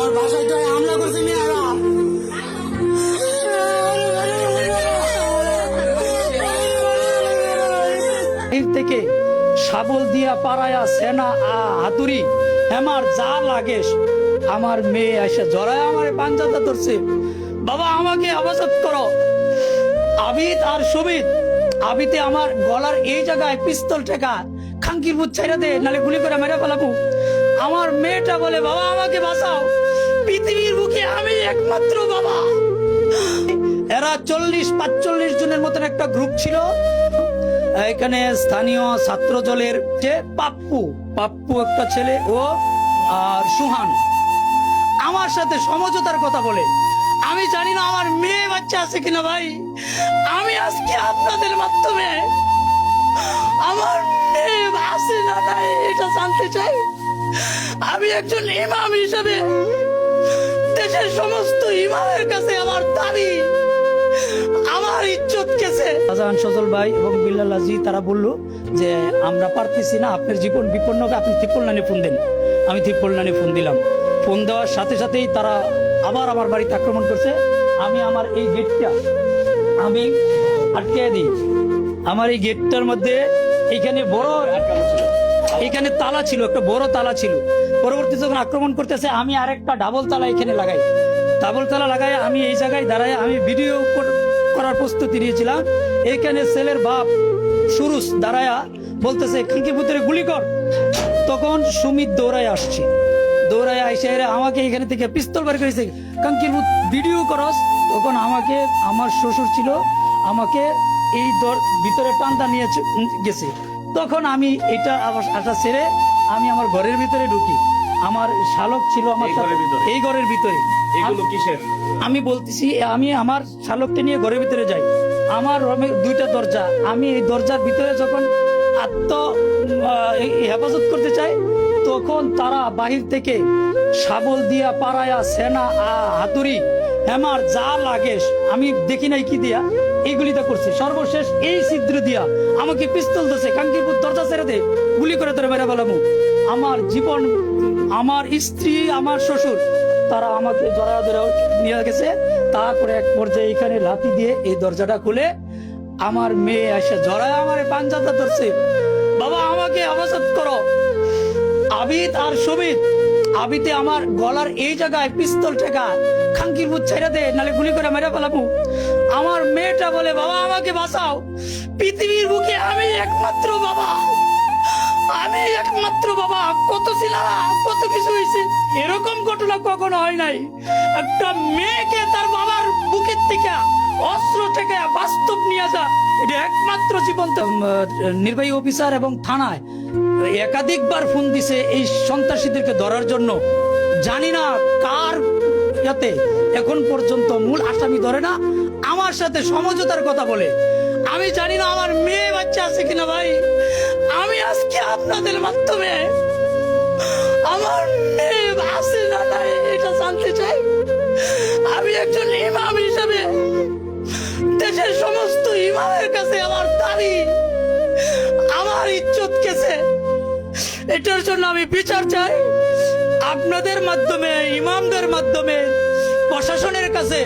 আমার বাসায় তো হামলা করছে মেয়েরা। থেকে শাবল দিয়া পাড়ায়া সেনা হাতুড়ি আমার যা লাগে আমার মেয়ে এসে জড়ায় আমার পাঞ্জাটা ধরছে। বাবা আমাকে হেফাজত করো। আবিদ আর সুবিদ, আবিতে আমার গলার এই জায়গায় পিস্তল ঠেকা খাঙ্কির বুট ছাইরা দে, নালে গুলি করে মেরে ফেলাবো। আমার মেয়েটা বলে বাবা আমাকে বাঁচাও, পৃথিবীর বুকে আমি একমাত্র বাবা। এরা 40-45 জনের মতন একটা গ্রুপ ছিল। এখানে স্থানীয় ছাত্র দলের যে পাপ্পু একটা ছেলে ও আর সুহান আমার সাথে সমঝোতার কথা বলে। আমি জানি না আমার মেয়ে বাচ্চা আছে কিনা ভাই। আমি আজকে আপনাদের মাধ্যমে আমার মেয়ে আছে না নাই এটা জানতে চাই। আমি একজন ইমাম হিসেবে দেশের সমস্ত ইমামের কাছে আমার দাবি, আমার ইজ্জত গেছে। শাহজাহান সজল ভাই এবং বিল্লাল আজি তারা বললো যে আমরা পারতেছি না, আপনার জীবন বিপন্ন হবে, আপনি 399 ফোন দেন। আমি 399 ফোন দিলাম। ফোন দেওয়ার সাথে সাথেই তারা আবার আমার বাড়িতে আক্রমণ করছে। আমি আমার এই গেটটা আমি আটকে দিই। আমার এই গেটটার মধ্যে এখানে এখানে তালা ছিল, একটা বড় তালা ছিল। পরবর্তী যখন আক্রমণ করতেছে আমি আরেকটা ডাবল তালা এখানে লাগাই। ডাবল তালা লাগাই আমি এই জায়গায় দাঁড়ায় আমি ভিডিও করার প্রস্তুতি নিয়েছিলাম। এখানে ছেলের বাপ সুরুষ দাঁড়ায়া বলতেছে খাঙ্কির ভিতরে গুলি কর। তখন সুমিত দৌড়ায় আসছে, দৌড়ায় আইসে আমাকে এখানে থেকে পিস্তল বের করেছে, কাঙ্কির ভিডিও করস। তখন আমাকে আমার শ্বশুর ছিল, আমাকে এই ভিতরে টানটা নিয়ে গেছে। তখন আমি এটা আশা ছেড়ে আমি আমার ঘরের ভিতরে ঢুকি। আমার শালক ছিল আমার এই ঘরের ভিতরে। আমি বলতেছি আমি আমার শালককে নিয়ে ঘরের ভিতরে যাই। আমার দুইটা দরজা, আমি এই দরজার ভিতরে যখন হেফাজত করতে চাই তখন তারা বাহির থেকে শাবল দিয়া পাড়ায়া সেনা হাতুড়ি আমার যা লাগে আমি দেখি নাই কি দিয়া এইগুলিটা করছে। সর্বশেষ এই ছিদ্র দিয়া আমাকে পিস্তল দিয়েছে, কাঙ্কিরপুর দরজা ছেড়ে দে, গুলি করে ধরে মেরে ফেলামু। আমার জীবন, আমার স্ত্রী, আমার শ্বশুর তারা আমাকে জড়া ধরে নিয়ে গেছে। তারপরে এক পর্যায়ে এখানে লাথি দিয়ে এই দরজাটা খুলে আমার মেয়ে এসে জড়ায় আমার পাঞ্জাটা ধরছে। বাবা আমাকে হেফাজত করো। আবিদ আর সুবিদ, আবিতে আমার গলার এই জায়গায় পিস্তল ঠেকা খাঙ্কির বুট ছাইরা দে, নালে গুলি করে মেরে ফেলাবো। আমার মেয়েটা বলে বাবা আমাকে বাঁচাও, পৃথিবীর বুকে আমি একমাত্র বাবা, আমি একমাত্র বাবা। কত ছিলাম, কত কিছু হয়েছে, এরকম ঘটনা কখনো হয় নাই। একটা মেয়েকে তার বাবার বুকের থেকে অস্ত্র থেকে বাস্তব নিয়ে যা, এটা একমাত্র জীবন্ত। নির্বাহী অফিসার এবং থানায় একাধিকবার ফোন দিছে এই সন্ত্রাসীদেরকে ধরার জন্য। জানি না কার ইয়াতে এখন পর্যন্ত মূল আসামি ধরে না, আমার সাথে সমঝোতার কথা বলে। আমি জানি না আমার মেয়ে বাচ্চা আছে কিনা ভাই। আমি আজকে আপনাদের মাধ্যমে আমার মেয়ে আছে না নাই এটা জানতে চাই। আমি একজন ইমাম হিসেবে দেশের সমস্ত ইমামের কাছে আমার দাবি, আমার ইজ্জত গেছে। এটার জন্য আমি বিচার চাই আপনাদের মাধ্যমে, ইমামদের মাধ্যমে, প্রশাসনের কাছে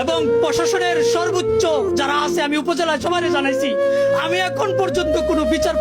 এবং প্রশাসনের সর্বোচ্চ যারা আছে আমি উপজেলায় সবাই জানাইছি। আমি এখন পর্যন্ত কোনো বিচার